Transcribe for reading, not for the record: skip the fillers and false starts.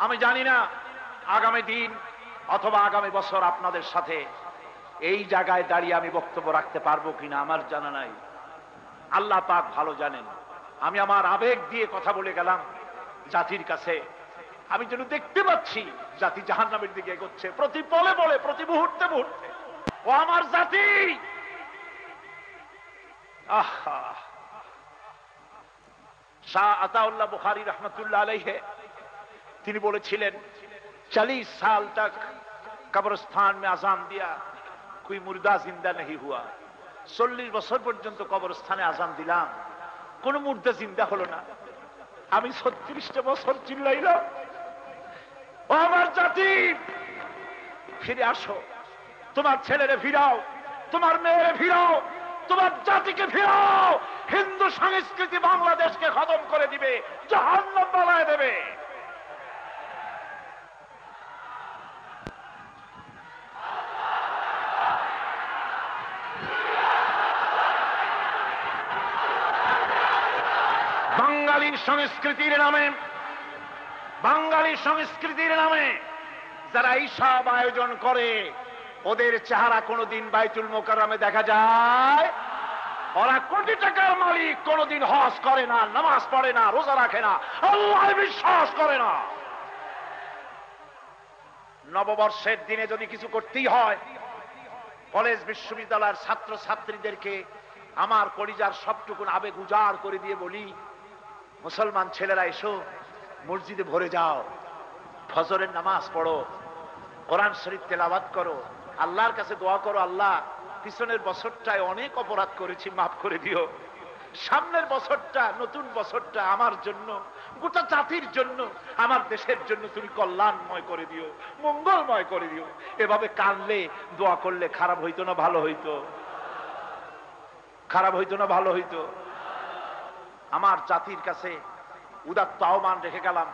আমি জানি না আগামী দিন অথবা আগামী বছর আপনাদের সাথে এই জায়গায় দাঁড়িয়ে আমি বক্তব্য রাখতে পারবো কিনা আমার জানা নাই। আল্লাহ পাক ভালো জানেন। আমি আমার আবেগ দিয়ে কথা বলে গেলাম জাতির কাছে। আমি যেন দেখতে পাচ্ছি জাতি জাহান্নামের দিকে এগোচ্ছে প্রতি পলে পলে, প্রতি মুহূর্তে মুহূর্তে। ও আমার জাতি, আহা! শাহ আতাউল্লাহ বুখারী रहमतुल्लाह अलैहि তিনি বলেছিলেন 40 साल तक कब्रिस्तान में आजान दिया कोई मुर्दा जिंदा नहीं हुआ। 40 বছর পর্যন্ত কবরস্থানে আজান দিলাম, কোন মুর্দা জিন্দা হলো না। আমি 36টা বছর চিল্লাইলাম, ও আমার জাতি ফিরে আসো, তোমার ছেলেরে ফিরাও, তোমার মেয়েরে ফিরাও, তোমার জাতিকে ফিরাও। হিন্দু সংস্কৃতি বাংলাদেশকে খতম করে দিবে, জাহান্নাম বানায় দেবে। বাঙালি সংস্কৃতির নামে, বাঙালি সংস্কৃতির নামে যারা এইসব আয়োজন করে ওদের চেহারা কোনদিন বাইতুল মোকাররমে দেখা যায়? ওরা কোটি টাকার মালিক, কোনদিন হজ করে না, নামাজ পড়ে না, রোজা রাখে না, আল্লাহ বিশ্বাস করে না। নববর্ষের দিনে যদি কিছু করতেই হয়, কলেজ বিশ্ববিদ্যালয়ের ছাত্র ছাত্রীদেরকে আমার কলিজার সবটুকুন আবেগ উজাড় করে দিয়ে বলি, মুসলমান ছেলেরা এসো, মসজিদে ভরে যাও, ফজরের নামাজ পড়ো, কোরআন শরীফ তেলাওয়াত করো, আল্লাহর কাছে দোয়া করো, আল্লাহ পিছনের বছরটায় অনেক অপরাধ করেছি, মাফ করে দিও। সামনের বছরটা, নতুন বছরটা আমার জন্য, গোটা জাতির জন্য, আমার দেশের জন্য তুমি কল্যাণময় করে দিও, মঙ্গলময় করে দিও। এভাবে কাঁদলে, দোয়া করলে খারাপ হইতো না ভালো হইতো? খারাপ হইতো না ভালো হইতো? আমার জাতির কাছে উদাত্ত আহ্বান রেখে গেলাম।